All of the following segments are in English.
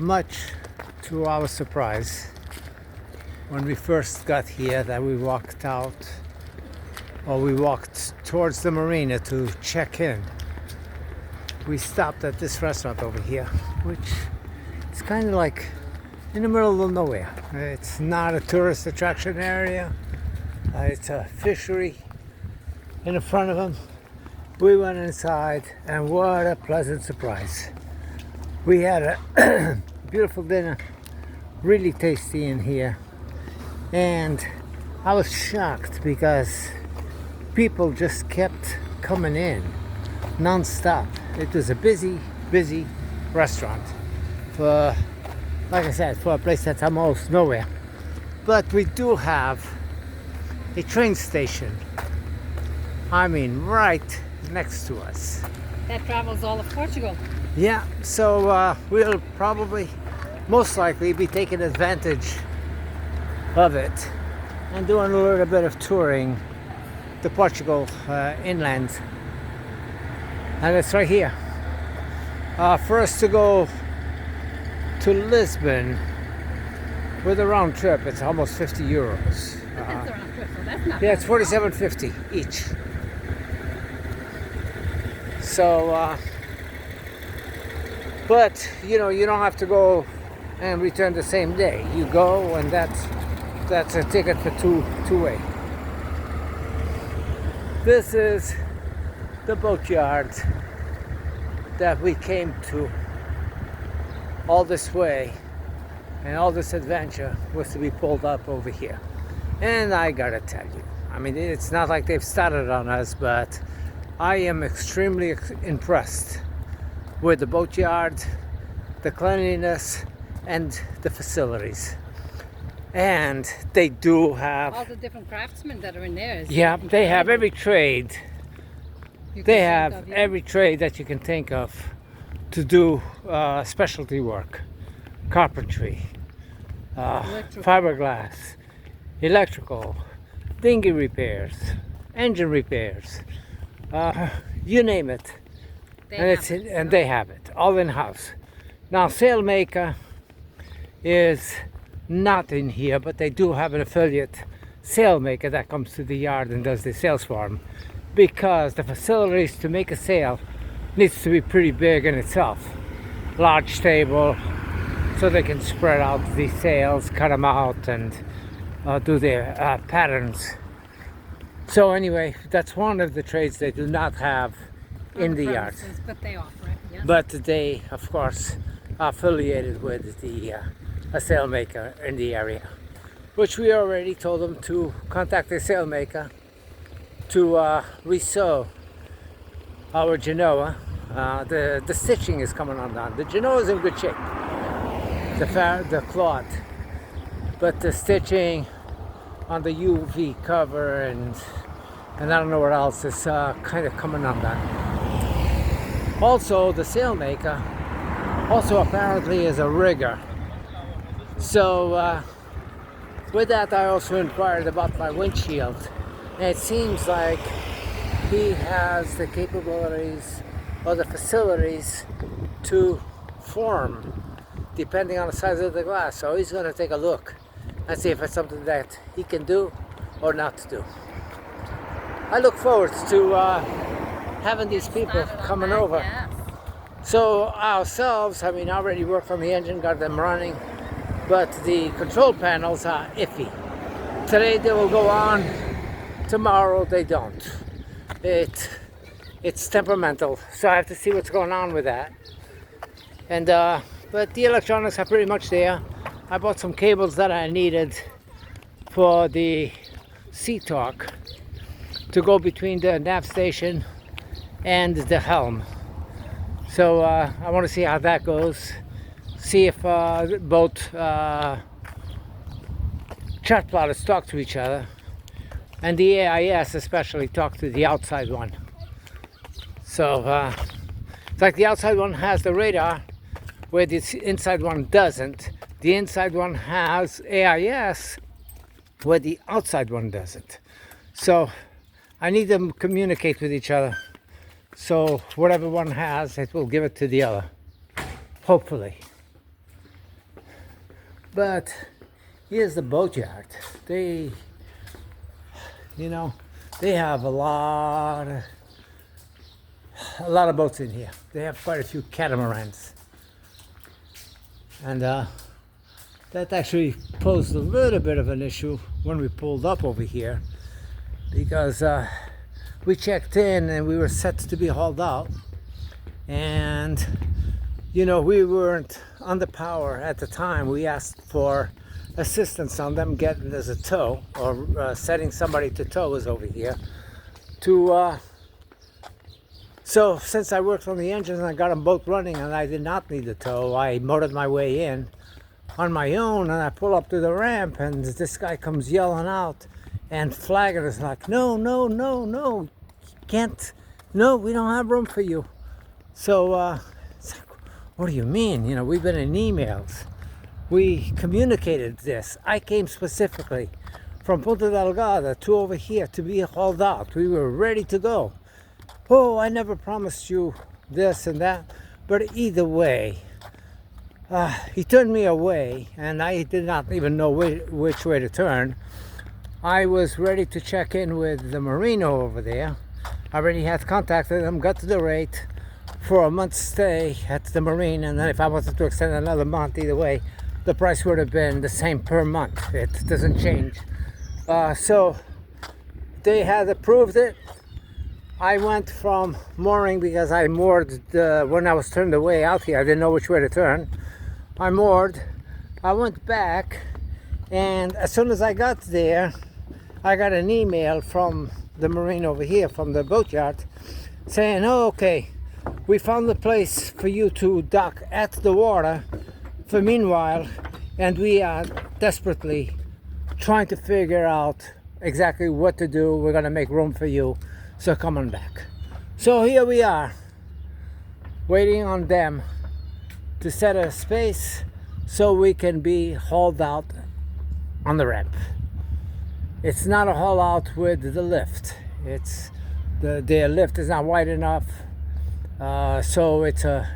much to our surprise, when we first got here, that we walked out, or we walked towards the marina to check in, we stopped at this restaurant over here, which is kind of like in the middle of nowhere. It's not a tourist attraction area. It's a fishery in the front of them. We went inside, and what a pleasant surprise. We had a beautiful dinner, really tasty in here, and I was shocked because people just kept coming in non-stop. It was a busy restaurant for, like I said, for a place that's almost nowhere. But we do have a train station, I mean right next to us. That travels all of Portugal. Yeah, so we'll probably, most likely, be taking advantage of it and doing a little bit of touring the Portugal inland. And it's right here. For us to go to Lisbon with a round trip, it's almost 50 euros. That's a round trip, so that's not Yeah, it's 47.50 each. So, but you know, you don't have to go and return the same day. You go, and that's a ticket for two-way. This is the Boatyard that we came to all this way, and all this adventure was to be pulled up over here. And I gotta tell you, I mean, it's not like they've started on us, but I am extremely impressed with the Boatyard, the cleanliness, and the facilities. And they do have all the different craftsmen that are in there. Yeah, they have every trade. They have of, yeah. every trade that you can think of to do specialty work, carpentry, fiberglass, electrical, dinghy repairs, engine repairs, you name it. They have it all in house. Now, Sailmaker is not in here, but they do have an affiliate sailmaker that comes to the yard and does the sails for them, because the facilities to make a sail needs to be pretty big in itself. Large table, so they can spread out the sails, cut them out, and do their patterns. So anyway, that's one of the trades they do not have in the yard. But they offer it, yes. But they, of course, are affiliated with the a sailmaker in the area, which we already told them to contact the sailmaker to resew our Genoa. The stitching is coming undone. The Genoa is in good shape, the cloth, but the stitching on the UV cover and I don't know what else is kind of coming undone. Also, the sailmaker also apparently is a rigger. So with that, I also inquired about my windshield, and it seems like he has the capabilities or the facilities to form depending on the size of the glass. So he's going to take a look and see if it's something that he can do or not do. I look forward to having these people coming over. Yes. So ourselves, I mean, I already worked on the engine, got them running, but the control panels are iffy. Today they will go on, tomorrow they don't. It's temperamental, so I have to see what's going on with that. And but the electronics are pretty much there. I bought some cables that I needed for the C-Talk to go between the nav station and the helm. So I want to see how that goes. See if both chart plotters talk to each other, and the AIS especially talk to the outside one. So it's like the outside one has the radar where the inside one doesn't. The inside one has AIS where the outside one doesn't. So I need them to communicate with each other. So whatever one has, it will give it to the other. Hopefully. But here's the Boatyard. They, you know, they have a lot of boats in here. They have quite a few catamarans. And that actually posed a little bit of an issue when we pulled up over here, because we checked in and we were set to be hauled out, and you know, we weren't under power at the time. We asked for assistance on them getting us a tow, or setting somebody to tow us over here to so since I worked on the engines and I got them both running and I did not need a tow, I motored my way in on my own, and I pull up to the ramp and this guy comes yelling out and flagging us like, no, no, no, no, can't, no, we don't have room for you. So it's like, what do you mean? You know, we've been in emails. We communicated this. I came specifically from Punta Delgada to over here to be hauled out. We were ready to go. Oh, I never promised you this and that. But either way, he turned me away, and I did not even know which way to turn. I was ready to check in with the Marino over there. I already had contacted them, got to the rate for a month's stay at the Marine, and then if I wanted to extend another month, either way, the price would have been the same per month. It doesn't change. So they had approved it. I went from mooring, because I moored when I was turned away out here. I didn't know which way to turn. I moored. I went back, and as soon as I got there, I got an email from the Marine over here, from the Boatyard, saying, oh, okay, we found the place for you to dock at the water for meanwhile, and we are desperately trying to figure out exactly what to do. We're going to make room for you, so come on back. So here we are, waiting on them to set a space so we can be hauled out on the ramp. It's not a haul out with the lift. It's the lift is not wide enough, so it's a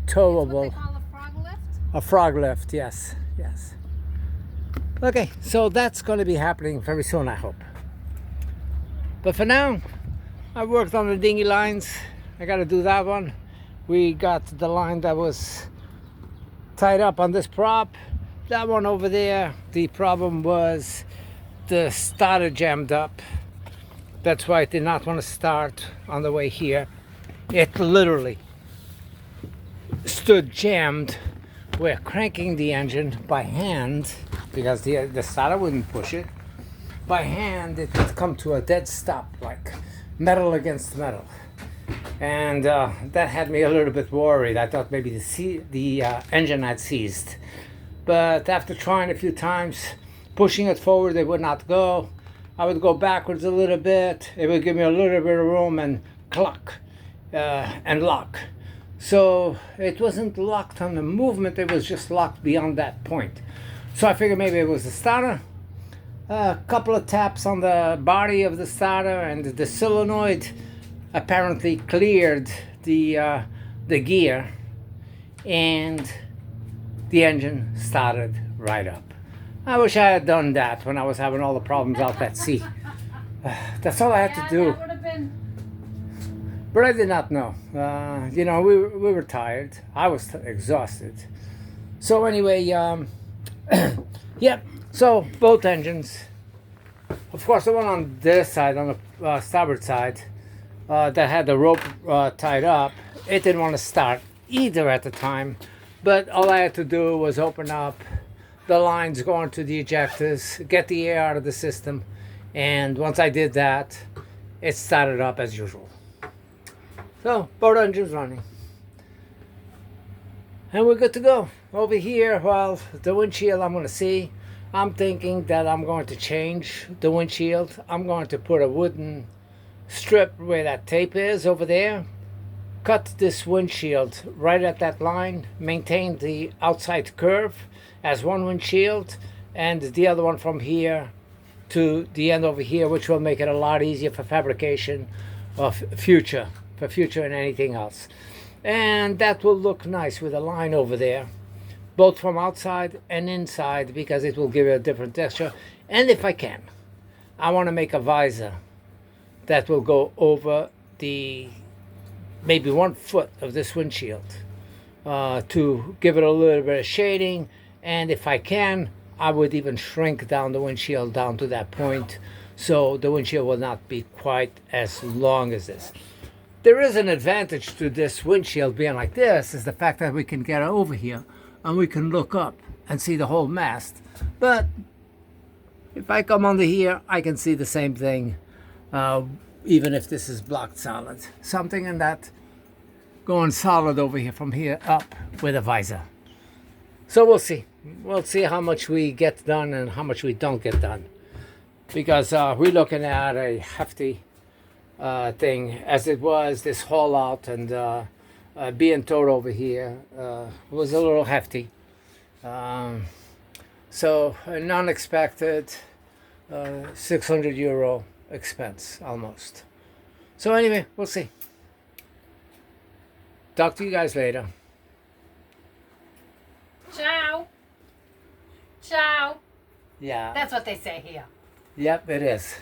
towable. What they call a frog lift? A frog lift, yes, yes. Okay, so that's going to be happening very soon, I hope. But for now, I worked on the dinghy lines. I got to do that one. We got the line that was tied up on this prop. That one over there, the problem was the starter jammed up. That's why it did not want to start on the way here. It literally stood jammed. We're cranking the engine by hand, because the starter wouldn't push it. By hand, it would come to a dead stop, like metal against metal. And that had me a little bit worried. I thought maybe the engine had seized. But after trying a few times, pushing it forward, it would not go. I would go backwards a little bit. It would give me a little bit of room and cluck and lock. So it wasn't locked on the movement, it was just locked beyond that point. So I figured maybe it was the starter. A couple of taps on the body of the starter, and the solenoid apparently cleared the gear, and the engine started right up. I wish I had done that when I was having all the problems out at sea. That's all I had to do. That would have been. But I did not know. You know, we were tired. I was exhausted. So anyway, yep. So both engines. Of course, the one on this side, on the starboard side, that had the rope tied up, it didn't want to start either at the time. But all I had to do was open up the lines going to the ejectors, get the air out of the system, and once I did that, it started up as usual. So both engines running, and we're good to go. Over here, well, the windshield I'm going to see. I'm thinking that I'm going to change the windshield. I'm going to put a wooden strip where that tape is over there, cut this windshield right at that line, maintain the outside curve as one windshield, and the other one from here to the end over here, which will make it a lot easier for fabrication of future and anything else. And that will look nice with a line over there. both from outside and inside, because it will give you a different texture. And if I can, I want to make a visor that will go over the maybe 1 foot of this windshield to give it a little bit of shading. And if I can, I would even shrink down the windshield down to that point, so the windshield will not be quite as long as this. There is an advantage to this windshield being like this, is the fact that we can get over here and we can look up and see the whole mast. But if I come under here, I can see the same thing, even if this is blocked solid. Something in that going solid over here from here up with a visor. So we'll see. We'll see how much we get done and how much we don't get done. Because we're looking at a hefty thing, as it was this haul out, and being towed over here was a little hefty. So an unexpected €600 expense almost. So anyway, we'll see. Talk to you guys later. Ciao. Ciao. Yeah. That's what they say here. Yep, it is.